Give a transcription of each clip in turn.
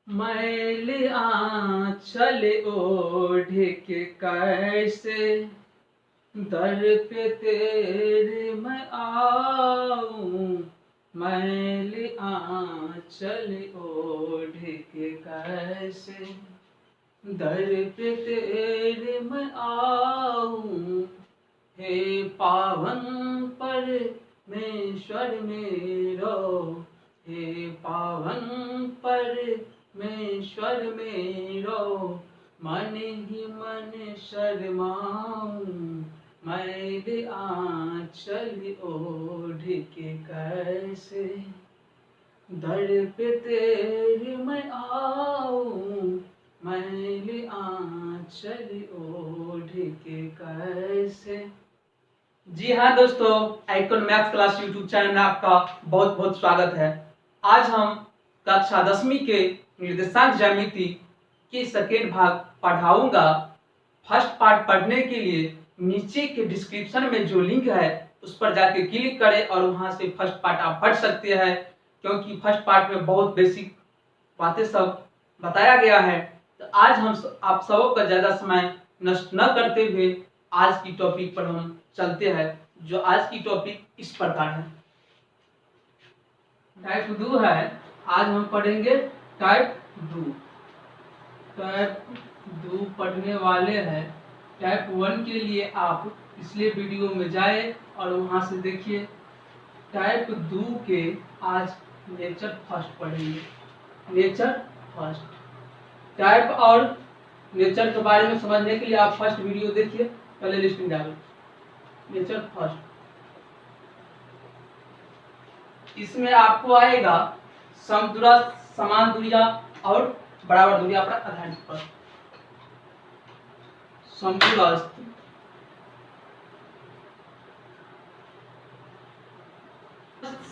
मैल आँचल ओढ़ के कैसे दर पे तेरे मैं आऊं। मैल आँचल ओढ़ के कैसे दर पे तेरे मैं आऊं। हे पावन परमेश्वर मेरो, हे पावन परमेश्वर मेरो, मन ही मन शर्माऊं। मैल आँचल ओढ़ के कैसे दर पे तेरे मैं आऊं। मैल आँचल ओढ़ के कैसे। जी हाँ दोस्तों, icon maths class YouTube channel में आपका बहुत बहुत स्वागत है। आज हम कक्षा 10वीं के निर्देशांक ज्यामिति के सेकेंड भाग पढ़ाऊंगा। फर्स्ट पार्ट पढ़ने के लिए नीचे के डिस्क्रिप्शन में जो लिंक है उस पर जाके क्लिक करें और वहां से फर्स्ट पार्ट आप पढ़ सकते हैं, क्योंकि फर्स्ट पार्ट में बहुत बेसिक बातें सब बताया गया है। तो आज हम आप सबों का ज्यादा समय नष्ट न करते हुए आज की टॉपिक पर हम चलते हैं। जो आज की टॉपिक इस प्रकार है, टाइप 2 है। आज हम पढ़ेंगे टाइप 2। टाइप 2 पढ़ने वाले हैं। टाइप 1 के लिए आप पिछले वीडियो में जाए और वहां से देखिए। टाइप 2 के आज नेचर फर्स्ट पढ़ेंगे। Nature first. टाइप और नेचर के बारे में समझने के लिए आप फर्स्ट वीडियो देखिए, पहले लिस्ट में डालो। नेचर फर्स्ट, इसमें आपको आएगा समदूरस्थ, समान दूरियां और बराबर दूरियां पर आधारित प्रश्न। समदूरस्थ,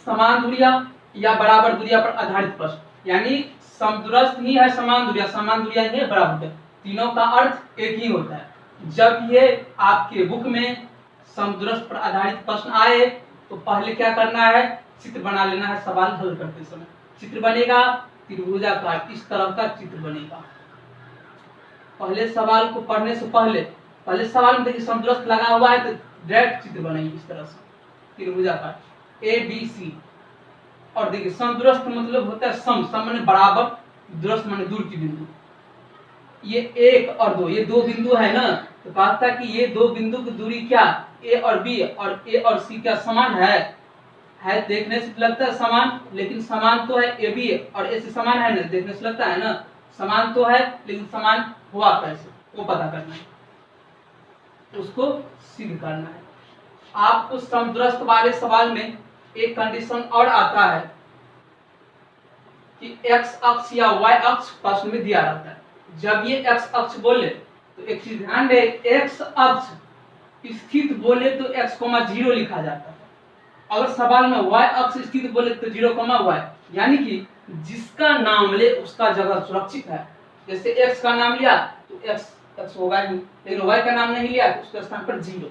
समान दूरियां या बराबर दूरियां पर आधारित प्रश्न, यानी समदूरस्थ ही है, समान दूरियां ही है, बराबर। तीनों का अर्थ एक ही होता है। जब ये आपके बुक में समदूरस्थ पर आधारित प्रश्न आए तो पहले क्या करना है, चित्र बना लेना है। सवाल हल करते समय चित्र बनेगा, त्रिभुजाकार इस तरह का चित्र बनेगा। पहले सवाल को पढ़ने से पहले सवाल में देखिए समदूरस्थ लगा हुआ है तो डायरेक्ट चित्र बनेगी इस तरह से, त्रिभुजाकार ए बी सी। और देखिए समदूरस्थ मतलब होता है सम माने बराबर, दूरस्थ माने दूर की बिंदु। ये 1 और 2, ये दो बिंदु है ना, तो कहा था कि ये दो बिंदु की दूरी क्या, ए और बी, और ए और सी क्या समान है? देखने से लगता है समान, लेकिन समान तो है ए बी और ए से समान है ना, देखने से लगता है ना समान तो है, लेकिन समान हुआ कैसे वो पता करना है, उसको सिद्ध करना है। आपको समदूरस्थ वाले सवाल में एक कंडीशन और आता है कि एक्स अक्ष या वाई अक्ष प्रश्न में दिया रहता है। जब ये एक्स अक्ष बोले तो एक चीज ध्यान दे, एक्स अक्ष स्थित बोले तो x, 0 लिखा जाता है। अगर सवाल में y अक्ष स्थित बोले तो 0, y, यानी कि जिसका नाम ले उसका जगह सुरक्षित है। जैसे x का नाम लिया तो x होगा ही, लेकिन y का नाम नहीं लिया तो उसके स्थान पर 0।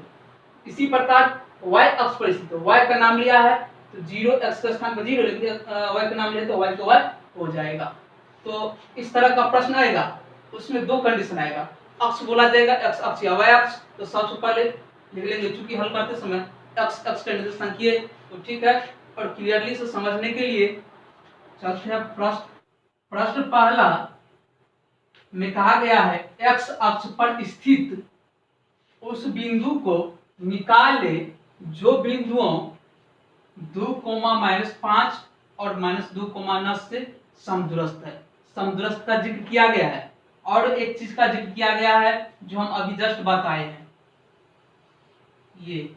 इसी प्रकार y अक्ष पर स्थित, y का नाम लिया है तो 0, x के स्थान पर 0, लेकिन y का नाम लिया तो y तो y हो जाएगा। तो इस तरह का प्रश्न आएगा, उसमें दो कंडीशन आएगा, अक्ष बोला जाएगा x अक्ष या y अक्ष। तो सबसे पहले लिख लेंगे, चूंकि हल करते समय x अक्ष का निर्देशांक संख्या तो ठीक है। और क्लियरली से समझने के लिए चलते हैं प्रश्न पहला में कहा गया है x अक्ष पर स्थित उस बिंदु को निकाले जो बिंदुओं 2, -5 और -2, से समदूरस्थ है। समदूरस्थ का जिक्र किया गया है और एक चीज का जिक्र किया गया है जो हम अभी जस्ट बताए हैं। ये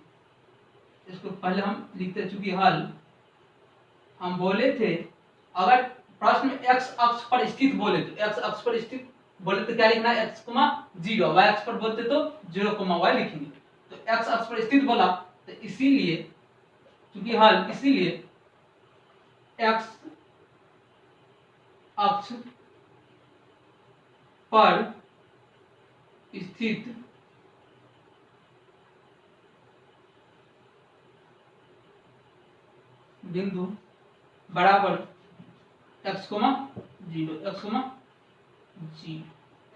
इसको पहले हम लिखते, चूंकि हल हम बोले थे, अगर प्रश्न में x अक्ष पर स्थित बोले तो x अक्ष पर स्थित बोले तो क्या लिखना है, x, 0। y अक्ष पर बोलते तो 0, y लिखेंगे। तो x अक्ष पर स्थित बोला तो इसीलिए, चूंकि हल, इसीलिए x अक्ष पर स्थित बिंदु बराबर x, 0 x, 0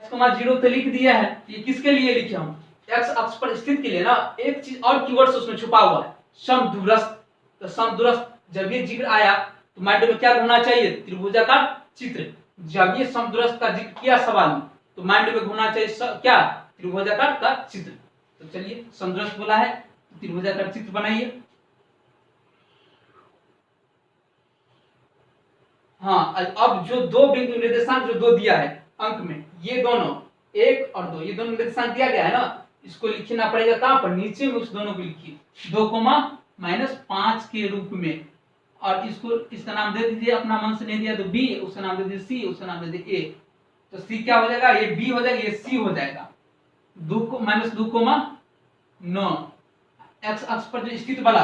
x, 0 तो लिख दिया है। ये किसके लिए लिखे हम? x अक्ष पर स्थित के लिए ना। एक चीज और कीवर्ड्स उसमें छुपा हुआ है, समदूरस्थ। तो समदूरस्थ जब ये जिक्र आया तो माइंड में क्या घूमना चाहिए? त्रिभुजाकार चित्र। जब ये समदूरस्थ का जिक्र किया सवाल में तो माइंड में घूमना चाहिए क्या? त्रिभुजाकार का चित्र। तो चलिए समदूरस्थ बोला है, त्रिभुजाकार चित्र बनाइए। हाँ, अब जो दो बिंदु निर्देशांक जो दो दिया है अंक में, ये दोनों 1 और 2, ये दोनों निर्देशांक दिया गया है ना, इसको लिखना पड़ेगा कहां पर? नीचे में उस दोनों को लिखिए 2, -5 के रूप में। और इसको इसका नाम दे दीजिए, अपना मन से नहीं दिया तो बी, उसका नाम दे दीजिए सी, उसका नाम दे दीजिए ए। तो सी क्या हो जाएगा? ये बी हो जाएगा, ये सी हो जाएगा। 2, -2, 9 एक्स अक्ष पर जो स्थित वाला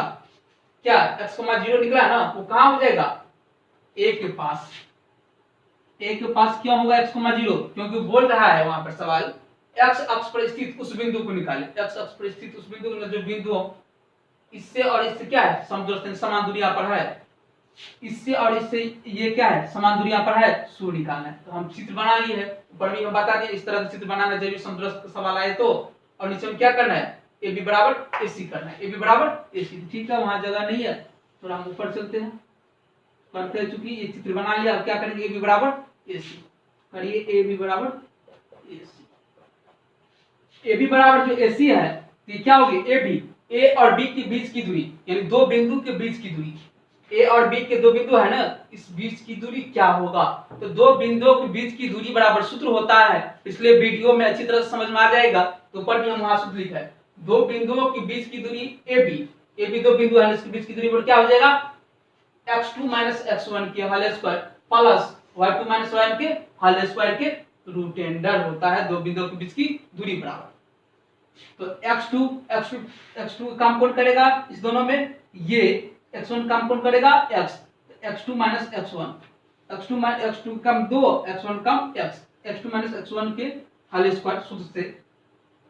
क्या x, 0 निकला ना, वो कहां हो जाएगा? ए के पास। ए के पास क्यों होगा x, 0? क्योंकि बोल रहा है वहां पर सवाल x अक्ष पर स्थित उस बिंदु को निकाले। x अक्ष पर स्थित उस बिंदु को, जो बिंदु इससे और इससे क्या है? समदूरस्थ, समान दूरी पर है। इससे और इससे ये क्या है? समान दूरी पर है, सो निकालना है। तो हम चित्र बना लिए है, ऊपर भी हम बता दिए इस तरह का चित्र बनाना जब भी समदूरस्थ का सवाल आए तो। और नीचे में क्या करना है? ए बी बराबर ए सी करना है, ए बी बराबर ए सी। ठीक है, वहां जगह नहीं है, थोड़ा हम ऊपर चलते हैं। करते चूंकि ये चित्र बना लिया, अब क्या करेंगे? ए बी बराबर ए सी करिए, ए बी बराबर ए सी। ए बी बराबर जो ए सी है तो ये क्या होगी? ए बी, ए और बी के बीच की दूरी, यानी दो बिंदु के बीच की दूरी। ए और बी के दो बिंदु है ना, इस बीच की दूरी क्या होगा? तो दो बिंदुओं के बीच की दूरी बराबर सूत्र होता है, इसलिए वीडियो में अच्छी तरह से समझ में आ जाएगा। तो ऊपर भी हम वहां सूत्र लिखा है, दो बिंदुओं के बीच की दूरी ए बी दो बिंदु है, इसके बीच की दूरी क्या हो जाएगा? x2 - x1 के whole square plus y2 - y1 के होल स्क्वायर के रूट अंडर होता है दो बिंदुओं के बीच की दूरी बराबर। तो x2 काम कौन करेगा इस दोनों में? ये x1 काम कौन करेगा? x, x2 - x1, x2 कम 2, x1 कम x, x2 - x1 के होल स्क्वायर सूत्र से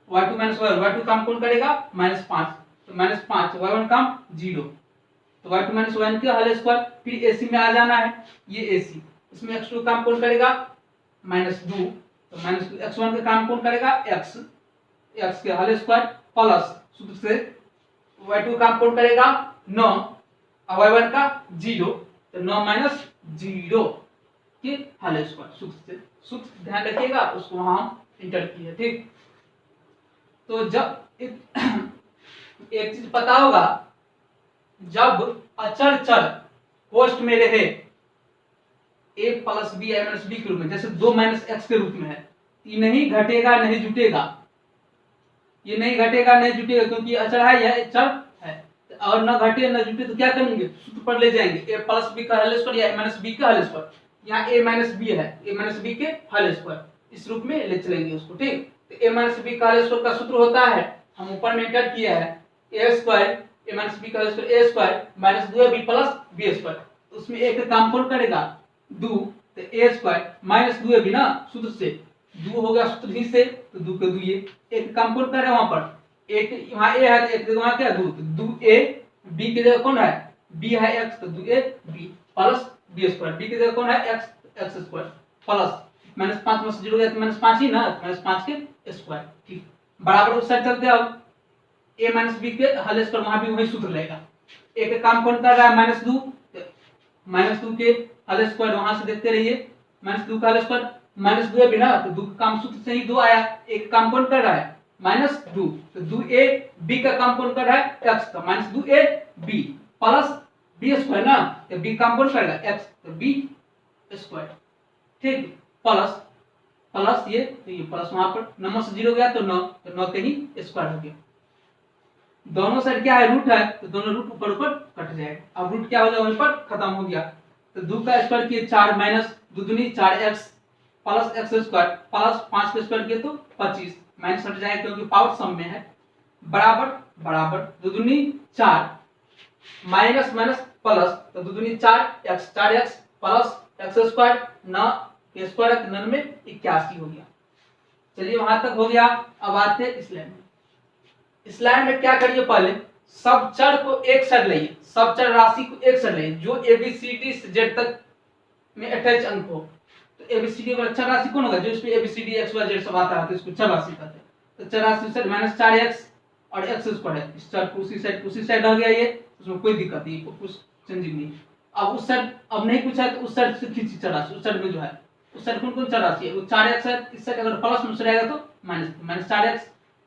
y2 - y2 काम कौन करेगा? -5, तो -5, y1 काम 0, तो y2 - y1 के होल स्क्वायर। फिर AC में आ जाना है, ये AC, इसमें x2 काम कौन करेगा? -2, तो -2, x1 का काम कौन करेगा? x के होल स्क्वायर प्लस सूत्र से y2 काम कौन करेगा? 9 और y1 का 0, तो 9 - 0 के होल स्क्वायर सूत्र से। सूत्र ध्यान रखिएगा, उसको वहां हम इंटर किए। ठीक, तो जब एक चीज पता होगा, जब अचर चर कोष्ठ में रहे a + b - b के रूप में, जैसे 2 - x के रूप में है, ये नहीं घटेगा नहीं जुटेगा, ये नहीं घटेगा नहीं जुटेगा, क्योंकि अचर है, यह चर है। और न घटे न जुटे तो क्या करेंगे? सूत्र पर ले जाएंगे, a + b का होल स्क्वायर या a - b का होल स्क्वायर। यहाँ a - b है, a - b के होल स्क्वायर, इस रूप में ले चलेंगे उसको। ठीक, तो a - b का होल स्क्वायर का सूत्र होता है, हम ऊपर में एंटर किया है, a स्क्वायर a - b का whole square a square - 2ab + b square. उसमें एक काम कौन करेगा? 2, तो a स्क्वायर - 2ab ना, सूत्र से 2 हो गया सूत्र ही से, तो 2 के 2 ये एक काम कौन कर रहे हैं वहां पर? एक वहां a है, एक जगह वहां क्या? 2, तो 2a, b की जगह कौन है? b है x, तो 2ab + b स्क्वायर। b की जगह कौन है? x स्क्वायर प्लस -5 में से 0 गया तो -5 ही ना, -5 के स्क्वायर। ठीक, बराबर उस साइड चलते हैं। अब a - b के होल स्क्वायर, वहां भी वही सूत्र लेगा। एक काम कौन कर रहा है? -2, -2 के होल स्क्वायर, वहां से देखते रहिए, -2 का होल स्क्वायर -2 है बिना, तो 2 का काम सूत्र से ही 2 आया। एक काम कौन कर रहा है? -2, तो 2a b का काम कौन कर रहा है? x का, -2a b + b स्क्वायर ना, तो b काम कौन करेगा? x, तो b स्क्वायर। ठीक, प्लस ये, तो ये प्लस वहां पर 9 से 0 गया तो 9, तो 9 के ही स्क्वायर हो गया। दोनों साइड क्या है? रूट है, तो दोनों रूट ऊपर कट जाएगा। अब रूट क्या हो जाएगा? वहीं पर खत्म हो गया। तो 2 का स्क्वायर किए 4 - 2 दूनी 4x + x स्क्वायर प्लस 5 का स्क्वायर किए तो 25, माइनस हट जाएगा क्योंकि पावर सम में है, बराबर 2 दूनी 4 माइनस प्लस, तो 2 दूनी 4x प्लस x स्क्वायर, 9 के स्क्वायर 9 में 81 हो गया। चलिए वहां तक हो गया। अब आते हैं स्लाइड में। स्लाइड में क्या करिए? पहले सब चर को एक साइड लाइए, सब चर राशि को एक साइड लाइए, जो ABCD से Z तक में अटैच अंक हो तो एबीसीडी अगर चर राशि कौन होगा, जो इसमें एबीसीडी एक्स वाई जेड सब आता है तो इसको चर राशि कहते हैं। तो चर राशि से माइनस 4x और एक्स स्क्वायर है, इस चर को उसी साइड रह गया, ये उसमें कोई दिक्कत नहीं, कुछ चेंजिंग नहीं। अब उस साइड अब नहीं पूछा तो उस साइड से खींची चर राशि, उस साइड में जो है उस साइड कौन कौन चर राशि है, वो 4x है, इस साइड अगर प्लस में से रहेगा तो माइनस 4x,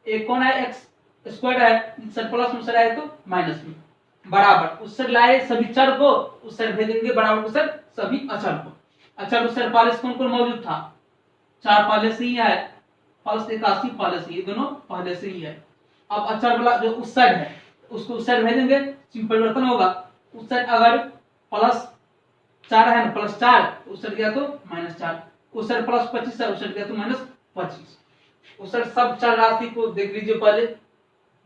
एक कौन है एक्स स्क्वायर है, इस साइड प्लस में से रहेगा तो माइनस में, बराबर उस साइड लाए सभी चर को उस साइड भेजेंगे, बराबर उस साइड सभी अचर को। अचर उस साइड पहले से कौन कौन मौजूद था, 4 पहले से ही है, प्लस 81 पहले से, ये दोनों पहले से ही है। अब अचर वाला जो उस साइड है उसको उस साइड भेजेंगे, चिन्ह परिवर्तन होगा, उस साइड अगर प्लस 4 है ना, प्लस 4 उस साइड गया तो -4, उस साइड प्लस 25 है उस साइड गया तो -25, उस साइड सब चर राशि को देख लीजिए, पहले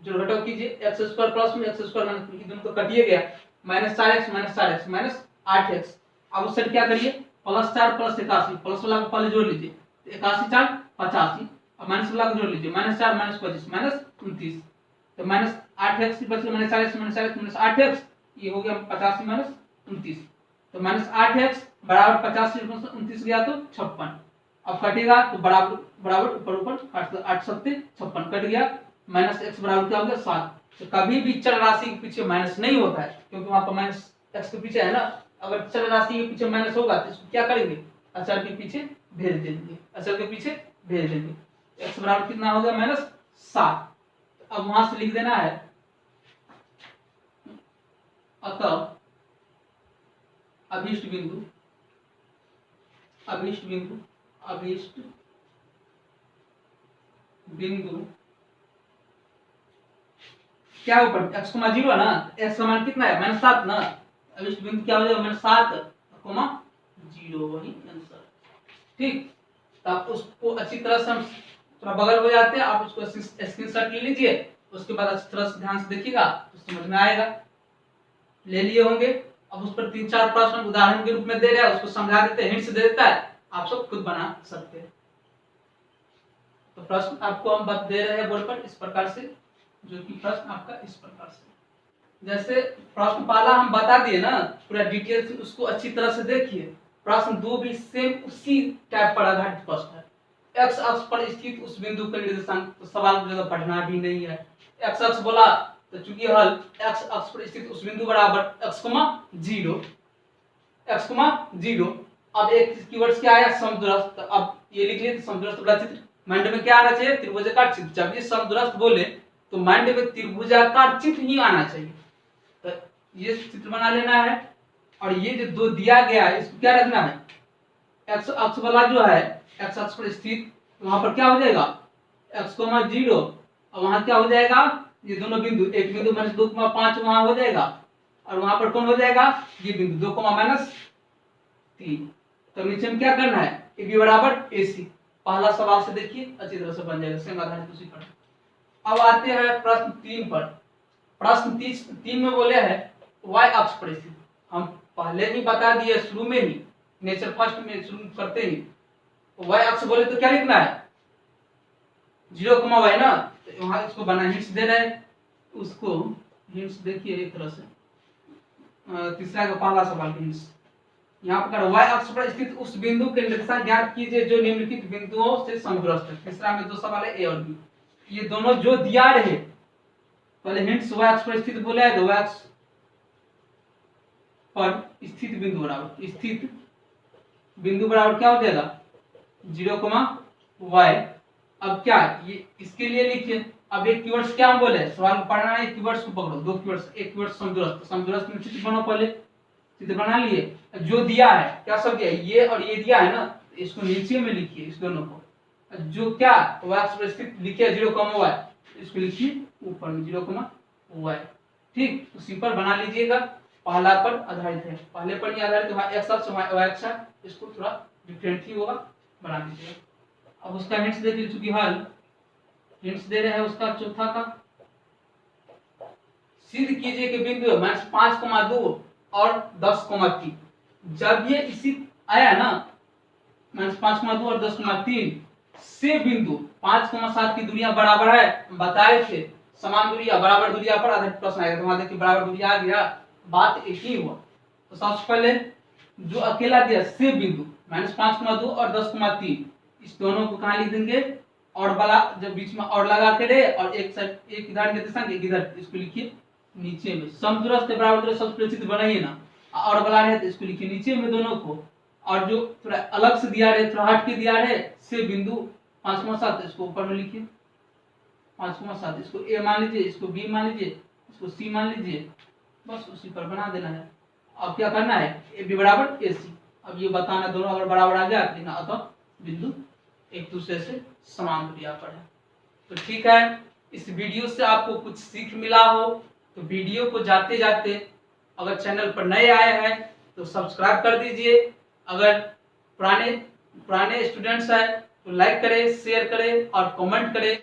जो घटाव कीजिए, एक्स स्क्वायर प्लस में एक्स स्क्वायर माइनस में, दोनों तो कटिए गया, -4x -8x। अब उस साइड क्या करिए, +4 + 81, प्लस वाला को पहले जोड़ लीजिए, तो 81 4 85, अब माइनस वाला को जोड़ लीजिए, -4 -25 -29, तो -8x की बचल -4x -8x, ये हो गया 85 -29, तो -8x बराबर 85 में 29 गया तो 56, अब कटेगा तो बराबर बराबर ऊपर 8 7 56 कट गया, -x बराबर क्या हो गया 7। तो कभी भी चर राशि के पीछे माइनस नहीं होता है, क्योंकि वहां पर -x के पीछे है ना, अगर चर राशि के पीछे माइनस होगा तो इसको क्या करेंगे, अचर के पीछे भेज देंगे, अचर के पीछे भेज देंगे, x बराबर कितना हो गया -7। तो अब वहां से लिख देना है, अतः अभीष्ट बिंदु क्या ऊपर x, 0 ना, x का मान कितना है -7 ना, अभीष्ट बिंदु क्या हो जाएगा -7, 0 वही आंसर। ठीक, तो आप उसको अच्छी तरह से हम थोड़ा बगल हो जाते हैं, आप उसको स्क्रीनशॉट ले लीजिए, उसके बाद अच्छी तरह से ध्यान से देखिएगा तो समझ में आएगा। ले लिए होंगे, अब उस पर 3-4 प्रश्न उदाहरण के रूप में दे रहा है, उसको समझा देते हैं, हिंट्स दे देता है, आप सब खुद बना सकते हैं। तो प्रश्न आपको हम बता दे रहे हैं बोर्ड पर इस प्रकार से, जो कि प्रश्न आपका इस प्रकार से, जैसे प्रश्न पहला हम बता दिए ना पूरा डिटेल से, उसको अच्छी तरह से देखिए। प्रश्न 2 भी सेम उसी टाइप पर आधारित प्रश्न है, एक्स अक्ष पर स्थित उस बिंदु का निर्देशांक, तो सवाल को ज्यादा पढ़ना भी नहीं है, एक्स अक्ष बोला तो चूंकि हल एक्स अक्ष पर स्थित उस बिंदु बराबर x, 0 x, 0। अब एक कीवर्ड्स क्या आया, समदूरस्थ, अब ये लिख लिए समदूरस्थ बड़ा चित्र, माइंड में क्या आना चाहिए, त्रिभुजाकार चित्र। जब ये समदूरस्थ बोले तो माइंड में त्रिभुजाकार चित्र ही आना चाहिए, तो ये चित्र बना लेना है। और ये जो दो दिया गया है इसको क्या रखना है, एक्स अक्ष वाला जो है एक्स अक्ष पर स्थित, वहां पर क्या हो जाएगा x, 0, और वहां क्या हो जाएगा, ये दोनों बिंदु, एक बिंदु -2,5 वहां हो जाएगा, और वहां पर कौन हो जाएगा, ये बिंदु 2, -3। तो नीचे में क्या करना है, ए बी बराबर AC। पहला सवाल से देखिए अच्छी तरह से बन जाएगा, सेम आधारित उसी पर। अब आते हैं प्रश्न 3 पर। प्रश्न 3 में बोले हैं y अक्ष पर स्थित, हम पहले ही बता दिए शुरू में ही, नेचर फर्स्ट में शुरू करते ही, y अक्ष बोले तो क्या लिखना है 0, y ना, तो वहां इसको बना हिंट्स दे रहे हैं, उसको हिंट्स देखिए एक तरह से। तीसरा का पहला सवाल हिंट्स, यहाँ पर y अक्ष पर स्थित उस बिंदु के निर्देशांक ज्ञात कीजिए जो निम्नलिखित बिंदुओं से समदूरस्थ है। तीसरा में 2 सवाल है, ए और बी, ये दोनों जो दिया रहे, पहले हिंट्स y अक्ष पर स्थित बोला है, तो y अक्ष पर स्थित बिंदु बराबर, स्थित बिंदु बराबर क्या हो जाएगा 0, y। अब क्या ये इसके लिए लिखिए, अब एक कीवर्ड्स क्या हम बोले, सवाल को पढ़ना है, कीवर्ड्स को पकड़ो, 2 कीवर्ड्स, एक कीवर्ड समदूरस्थ, समदूरस्थ में चित्र बनाओ, पहले चित्र बना लिए, जो दिया है क्या सब दिया है, ये और ये दिया है ना, तो इसको नीचे में लिखिए, इस दोनों को, जो क्या y अक्ष पर स्थित लिखिए 0, y, इसको लिखिए ऊपर में 0, y। ठीक, तो सिंपल बना लीजिएगा, पहला पर आधारित है, पहले पर ही आधारित है, x अक्ष y अक्ष, इसको थोड़ा डिफरेंट ही होगा, बना लीजिएगा। अब उसका हिंट्स देखिए, चूंकि हल हिंट्स दे रहे हैं उसका चौथा का, सिद्ध कीजिए कि बिंदु -5,2 और 10,3, जब ये इसी आया ना -5,2 और 10,3 से बिंदु 5,7 की दूरियां बराबर है, बताए थे समान दूरियां बराबर दूरियां पर आधारित प्रश्न आएगा, तो वहां देखिए बराबर दूरियां आ गया, बात एक ही हुआ। तो सबसे पहले जो अकेला दिया से बिंदु -5,2 और 10,3 इस दोनों को कहाँ लिख देंगे, और वाला जब बीच में और लगा के दे और एक साइड एक इधर निर्देशांक एक इधर, इसको लिखिए नीचे में समदूरस्थ बराबर दूरस्थ सबस्प्रेषित बनाइए ना, और वाला रहे तो इसको लिखिए नीचे में दोनों को, और जो थोड़ा अलग से दिया रहे थोड़ा हट के दिया रहे से बिंदु 5,7 इसको ऊपर में लिखिए 5,7 इसको ए मान लीजिए, इसको बी मान लीजिए, इसको सी मान लीजिए, बस उसी पर बना देना है। अब क्या करना है, ए बी बराबर ए सी। अब ये बताना दोनों अगर बराबर आ गया तो अतः बिंदु एक दूसरे से समान दूरिया पर है। तो ठीक है, इस वीडियो से आपको कुछ सीख मिला हो तो वीडियो को जाते जाते अगर चैनल पर नए आए हैं तो सब्सक्राइब कर दीजिए, अगर पुराने स्टूडेंट्स हैं तो लाइक करें, शेयर करें और कमेंट करें।